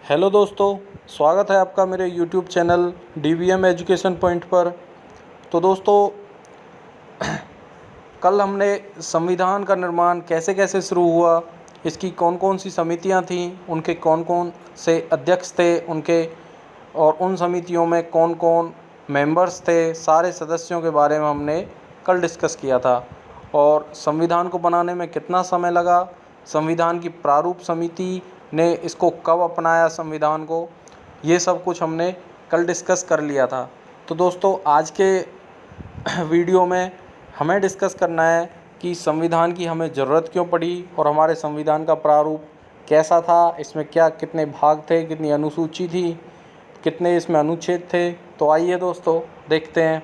Hello दोस्तों, स्वागत है आपका मेरे YouTube channel DVM education point पर। तो दोस्तों, कल हमने संविधान का निर्माण कैसे कैसे शुरू हुआ, इसकी कौन कौन सी समितियां थीं, उनके कौन कौन से अध्यक्ष थे उनके, और उन समितियों में कौन कौन मेंबर्स थे, सारे सदस्यों के बारे में हमने कल डिस्कस किया था। और संविधान को बनाने में कितना समय लगा, संविधान की प्रारूप समिति ने इसको कब अपनाया संविधान को, ये सब कुछ हमने कल डिस्कस कर लिया था। तो दोस्तों, आज के वीडियो में हमें डिस्कस करना है कि संविधान की हमें ज़रूरत क्यों पड़ी और हमारे संविधान का प्रारूप कैसा था, इसमें क्या कितने भाग थे, कितनी अनुसूची थी, कितने इसमें अनुच्छेद थे। तो आइए दोस्तों देखते हैं।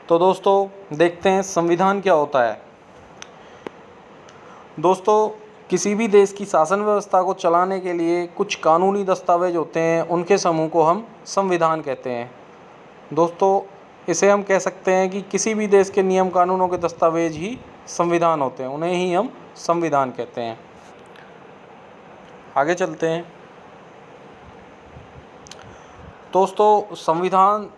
तो दोस्तों देखते हैं संविधान क्या होता है। दोस्तों, किसी भी देश की शासन व्यवस्था को चलाने के लिए कुछ कानूनी दस्तावेज होते हैं, उनके समूह को हम संविधान कहते हैं। दोस्तों, इसे हम कह सकते हैं कि किसी भी देश के नियम कानूनों के दस्तावेज ही संविधान होते हैं, उन्हें ही हम संविधान कहते हैं। आगे चलते हैं। दोस्तों, संविधान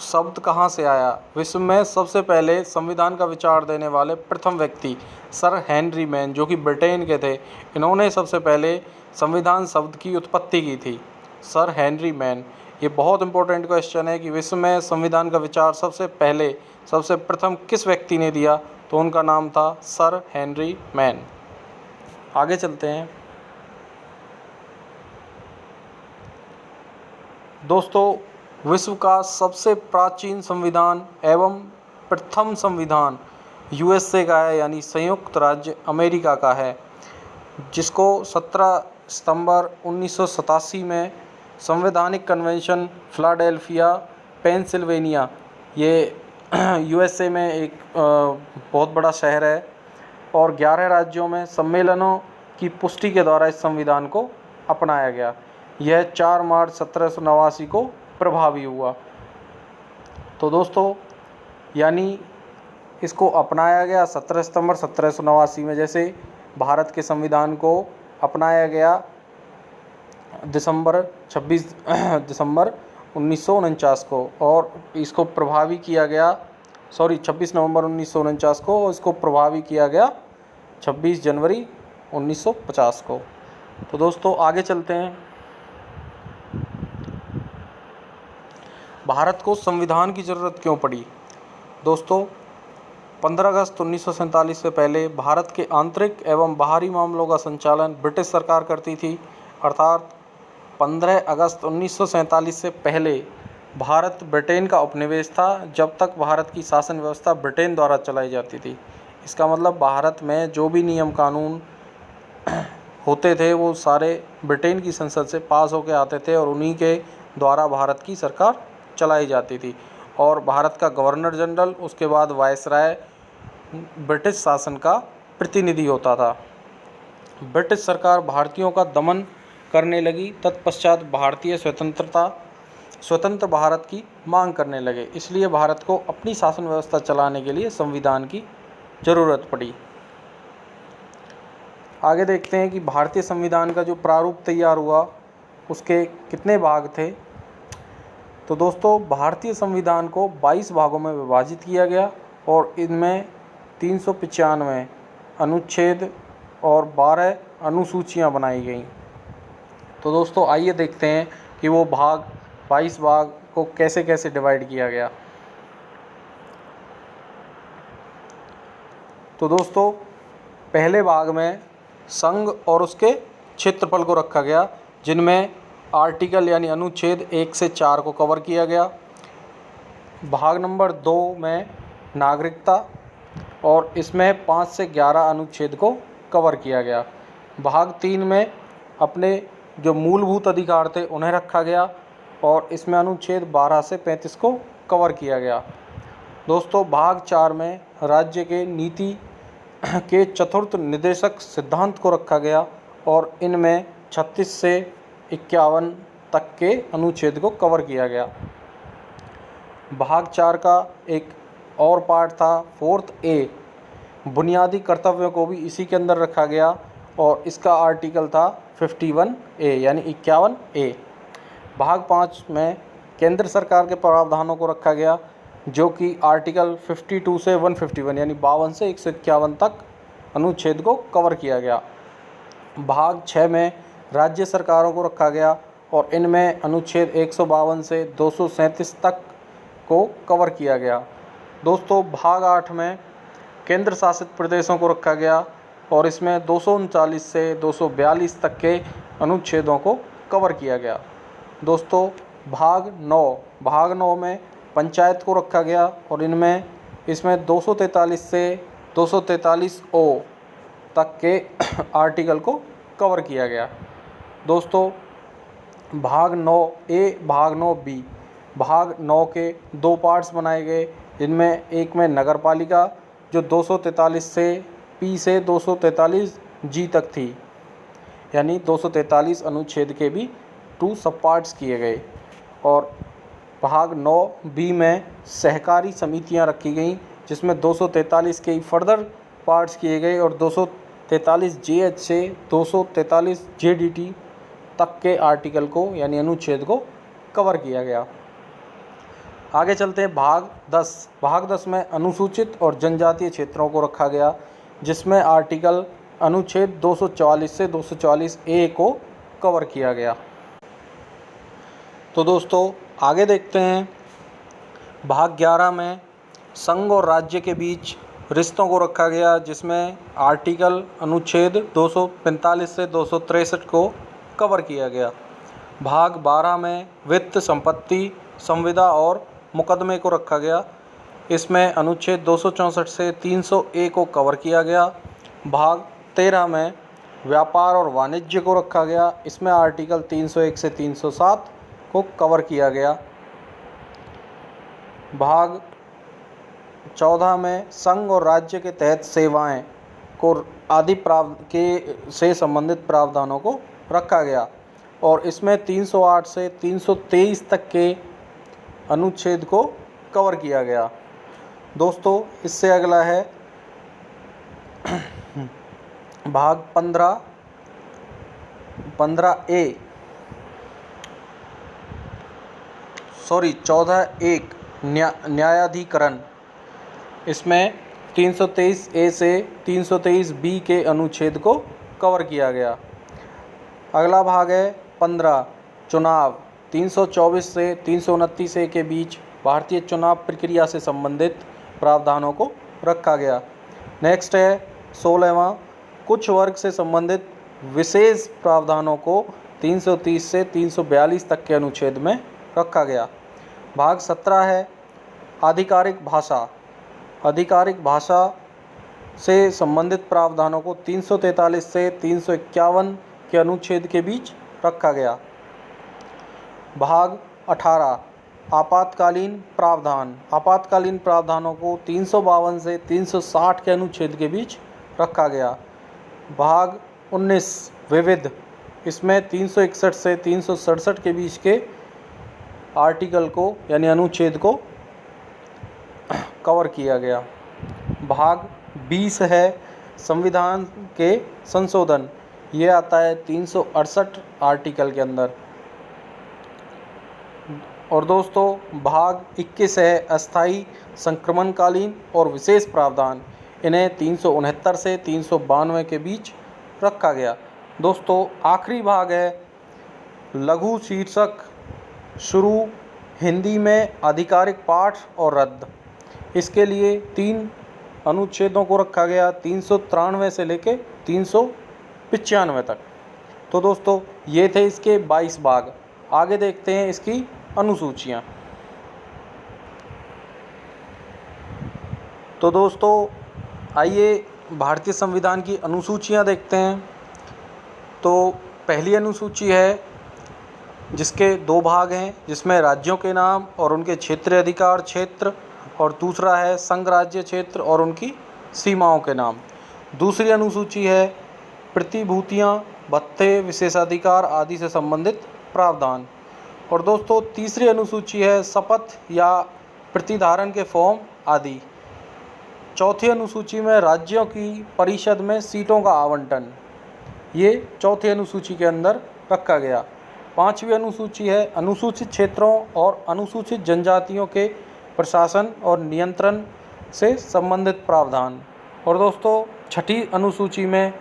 शब्द कहाँ से आया? विश्व में सबसे पहले संविधान का विचार देने वाले प्रथम व्यक्ति सर हेनरी मैन, जो कि ब्रिटेन के थे, इन्होंने सबसे पहले संविधान शब्द की उत्पत्ति की थी। Sir Henry man. ये बहुत इंपॉर्टेंट क्वेश्चन है कि विश्व में संविधान का विचार सबसे प्रथम किस व्यक्ति ने दिया, तो उनका नाम था सर हेनरी मैन। आगे चलते हैं। दोस्तों, विश्व का सबसे प्राचीन संविधान एवं प्रथम संविधान USA का है, यानी संयुक्त राज्य अमेरिका का है, जिसको 17 सितंबर 1987 में संवैधानिक कन्वेंशन फिलाडेल्फिया पेंसिल्वेनिया, ये USA में एक बहुत बड़ा शहर है, और 11 राज्यों में सम्मेलनों की पुष्टि के द्वारा इस संविधान को अपनाया गया। यह 4 मार्च 1789 को प्रभावी हुआ। तो दोस्तों, यानी इसको अपनाया गया 17 सितंबर 1789 में, जैसे भारत के संविधान को अपनाया गया 26 दिसंबर 1949 को, और इसको प्रभावी किया गया 26 नवंबर 1949 को, और इसको प्रभावी किया गया 26 जनवरी 1950 को। तो दोस्तों, आगे चलते हैं। भारत को संविधान की ज़रूरत क्यों पड़ी? दोस्तों, 15 अगस्त 1947 से पहले भारत के आंतरिक एवं बाहरी मामलों का संचालन ब्रिटिश सरकार करती थी। अर्थात 15 अगस्त 1947 से पहले भारत ब्रिटेन का उपनिवेश था, जब तक भारत की शासन व्यवस्था ब्रिटेन द्वारा चलाई जाती थी। इसका मतलब भारत में जो भी नियम कानून होते थे वो सारे ब्रिटेन की संसद से पास होकर आते थे, और उन्हीं के द्वारा भारत की सरकार चलाई जाती थी। और भारत का गवर्नर जनरल, उसके बाद वायसराय, ब्रिटिश शासन का प्रतिनिधि होता था। ब्रिटिश सरकार भारतीयों का दमन करने लगी। तत्पश्चात भारतीय स्वतंत्र भारत की मांग करने लगे। इसलिए भारत को अपनी शासन व्यवस्था चलाने के लिए संविधान की ज़रूरत पड़ी। आगे देखते हैं कि भारतीय संविधान का जो प्रारूप तैयार हुआ उसके कितने भाग थे। तो दोस्तों, भारतीय संविधान को 22 भागों में विभाजित किया गया, और इनमें 395 अनुच्छेद और 12 अनुसूचियां बनाई गईं। तो दोस्तों, आइए देखते हैं कि वो 22 भाग को कैसे कैसे डिवाइड किया गया। तो दोस्तों, पहले भाग में संघ और उसके क्षेत्रफल को रखा गया, जिनमें आर्टिकल यानी अनुच्छेद 1 से 4 को कवर किया गया। भाग नंबर 2 में नागरिकता, और इसमें 5 से 11 अनुच्छेद को कवर किया गया। भाग 3 में अपने जो मूलभूत अधिकार थे उन्हें रखा गया, और इसमें अनुच्छेद 12 से 35 को कवर किया गया। दोस्तों, भाग 4 में राज्य के नीति के चतुर्थ निर्देशक सिद्धांत को रखा गया, और इनमें 36 से 51 तक के अनुच्छेद को कवर किया गया। भाग 4 का एक और पार्ट था 4A, बुनियादी कर्तव्यों को भी इसी के अंदर रखा गया, और इसका आर्टिकल था 51A यानी 51A। भाग 5 में केंद्र सरकार के प्रावधानों को रखा गया, जो कि आर्टिकल 52 से 151 यानी 52 से 151 तक अनुच्छेद को कवर किया गया। भाग 6 में राज्य सरकारों को रखा गया और इनमें अनुच्छेद 152 से 237 तक को कवर किया गया। दोस्तों, भाग 8 में केंद्र शासित प्रदेशों को रखा गया और इसमें 239 से 242 तक के अनुच्छेदों को कवर किया गया। दोस्तों, भाग 9 में पंचायत को रखा गया और इसमें 243 से 243O तक के आर्टिकल को कवर किया गया। दोस्तों, भाग 9A, भाग 9B, भाग 9 के 2 पार्ट्स बनाए गए, जिनमें एक में नगर पालिका जो 243 से P से 243G तक थी, यानी 243 अनुच्छेद के भी 2 सब पार्ट्स किए गए। और भाग 9B में सहकारी समितियां रखी गईं, जिसमें 243 के फर्दर पार्ट्स किए गए और 243JH से 243JDT तक के आर्टिकल को यानी अनुच्छेद को कवर किया गया। आगे चलते हैं भाग 10। भाग 10 में अनुसूचित और जनजातीय क्षेत्रों को रखा गया, जिसमें आर्टिकल अनुच्छेद 244 से 244A को कवर किया गया। तो दोस्तों, आगे देखते हैं भाग 11 में संघ और राज्य के बीच रिश्तों को रखा गया, जिसमें आर्टिकल अनुच्छेद 245 से 263 को कवर किया गया। भाग 12 में वित्त, संपत्ति, संविदा और मुकदमे को रखा गया। इसमें अनुच्छेद 264 से 300A को कवर किया गया। भाग 13 में व्यापार और वाणिज्य को रखा गया। इसमें आर्टिकल 301 से 307 को कवर किया गया। भाग 14 में संघ और राज्य के तहत सेवाएं को आदि से संबंधित प्रावधानों को रखा गया और इसमें 308 से 323 तक के अनुच्छेद को कवर किया गया। दोस्तों, इससे अगला है भाग 14A न्यायाधिकरण। इसमें 323A से 323B के अनुच्छेद को कवर किया गया। अगला भाग है 15 चुनाव। 324 से 329A के बीच भारतीय चुनाव प्रक्रिया से संबंधित प्रावधानों को रखा गया। नेक्स्ट है 16वां कुछ वर्ग से संबंधित विशेष प्रावधानों को 330 से 342 तक के अनुच्छेद में रखा गया। भाग 17 है आधिकारिक भाषा। आधिकारिक भाषा से संबंधित प्रावधानों को 343 से 351 के अनुच्छेद के बीच रखा गया। भाग 18 आपातकालीन प्रावधान। आपातकालीन प्रावधानों को 352 से 360 के अनुच्छेद के बीच रखा गया। भाग 19 विविध। इसमें 361 से 367 के बीच के आर्टिकल को यानी अनुच्छेद को कवर किया गया। भाग 20 है संविधान के संशोधन। ये आता है 368 आर्टिकल के अंदर। और दोस्तों, भाग 21 है अस्थायी, संक्रमणकालीन और विशेष प्रावधान। इन्हें 369 से 392 के बीच रखा गया। दोस्तों, आखिरी भाग है लघु शीर्षक शुरू हिंदी में आधिकारिक पाठ और रद्द। इसके लिए 3 अनुच्छेदों को रखा गया, 393 से लेके 395 तक। तो दोस्तों, ये थे इसके 22 भाग। आगे देखते हैं इसकी अनुसूचियाँ। तो दोस्तों, आइए भारतीय संविधान की अनुसूचियाँ देखते हैं। तो पहली अनुसूची है जिसके 2 भाग हैं, जिसमें राज्यों के नाम और उनके क्षेत्रीय अधिकार क्षेत्र, और दूसरा है संघ राज्य क्षेत्र और उनकी सीमाओं के नाम। दूसरी अनुसूची है प्रतिभूतियाँ, भत्ते, विशेषाधिकार आदि से संबंधित प्रावधान। और दोस्तों, तीसरी अनुसूची है शपथ या प्रतिधारण के फॉर्म आदि। चौथी अनुसूची में राज्यों की परिषद में सीटों का आवंटन। ये चौथी अनुसूची के अंदर रखा गया। 5वीं अनुसूची है अनुसूचित क्षेत्रों और अनुसूचित जनजातियों के प्रशासन और नियंत्रण से संबंधित प्रावधान। और दोस्तों 6ठी अनुसूची में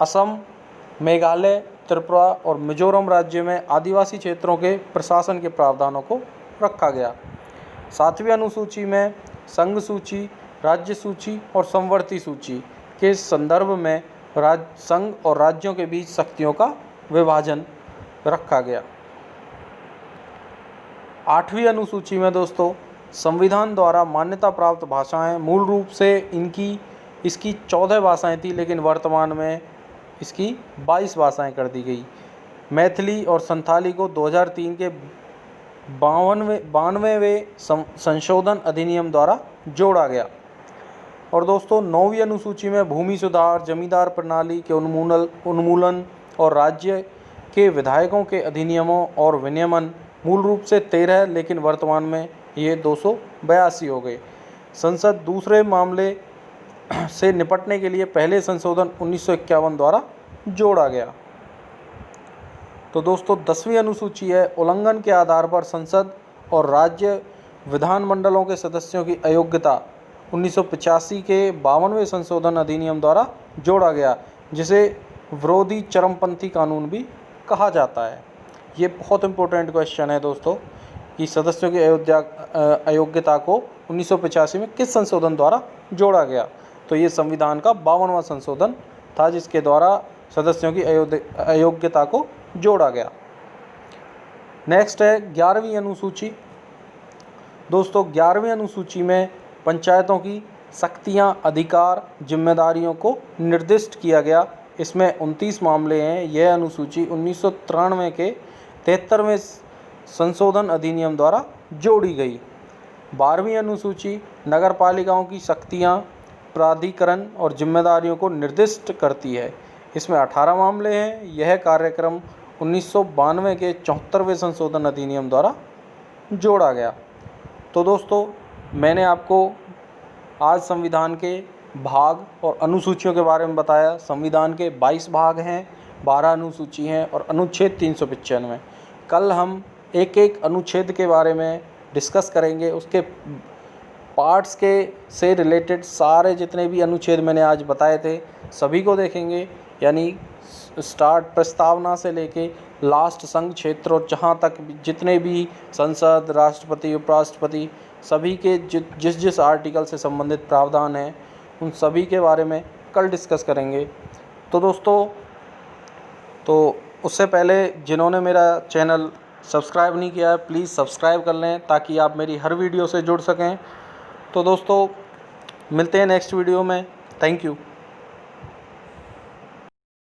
असम, मेघालय, त्रिपुरा और मिजोरम राज्य में आदिवासी क्षेत्रों के प्रशासन के प्रावधानों को रखा गया। 7वीं अनुसूची में संघ सूची, राज्य सूची और समवर्ती सूची के संदर्भ में संघ और राज्यों के बीच शक्तियों का विभाजन रखा गया। 8वीं अनुसूची में दोस्तों संविधान द्वारा मान्यता प्राप्त भाषाएं, मूल रूप से इसकी 14 भाषाएं थी, लेकिन वर्तमान में इसकी 22 भाषाएं कर दी गई। मैथिली और संथाली को 2003 के 92वें संशोधन अधिनियम द्वारा जोड़ा गया। और दोस्तों 9वीं अनुसूची में भूमि सुधार, जमींदार प्रणाली के उन्मूलन और राज्य के विधायकों के अधिनियमों और विनियमन मूल रूप से 13, लेकिन वर्तमान में ये 282 हो गए। संसद दूसरे मामले से निपटने के लिए पहले संशोधन 1951 द्वारा जोड़ा गया। तो दोस्तों 10वीं अनुसूची है उल्लंघन के आधार पर संसद और राज्य विधानमंडलों के सदस्यों की अयोग्यता 1985 के 52वें संशोधन अधिनियम द्वारा जोड़ा गया, जिसे विरोधी चरमपंथी कानून भी कहा जाता है। ये बहुत इंपॉर्टेंट क्वेश्चन है दोस्तों कि सदस्यों की अयोग्यता को 1985 में किस संशोधन द्वारा जोड़ा गया। तो ये संविधान का 52वां संशोधन था, जिसके द्वारा सदस्यों की अयोग्यता को जोड़ा गया। नेक्स्ट है 11वीं अनुसूची। दोस्तों 11वीं अनुसूची में पंचायतों की शक्तियां, अधिकार, जिम्मेदारियों को निर्दिष्ट किया गया। इसमें 29 मामले हैं। यह अनुसूची 1993 के 73वें संशोधन अधिनियम द्वारा जोड़ी गई। 12वीं अनुसूची नगरपालिकाओं की शक्तियां, प्राधिकरण और जिम्मेदारियों को निर्दिष्ट करती है। इसमें 18 मामले हैं। यह कार्यक्रम 1992 के 74वें संशोधन अधिनियम द्वारा जोड़ा गया। तो दोस्तों मैंने आपको आज संविधान के भाग और अनुसूचियों के बारे में बताया। संविधान के 22 भाग हैं, 12 अनुसूची हैं और अनुच्छेद 395। कल हम एक एक अनुच्छेद के बारे में डिस्कस करेंगे। उसके पार्ट्स के से रिलेटेड सारे जितने भी अनुच्छेद मैंने आज बताए थे सभी को देखेंगे, यानी स्टार्ट प्रस्तावना से लेके लास्ट संघ क्षेत्र और जहाँ तक जितने भी संसद, राष्ट्रपति, उपराष्ट्रपति सभी के जिस आर्टिकल से संबंधित प्रावधान हैं उन सभी के बारे में कल डिस्कस करेंगे। तो दोस्तों उससे पहले जिन्होंने मेरा चैनल सब्सक्राइब नहीं किया है प्लीज़ सब्सक्राइब कर लें ताकि आप मेरी हर वीडियो से जुड़ सकें। तो दोस्तों मिलते हैं नेक्स्ट वीडियो में। Thank you.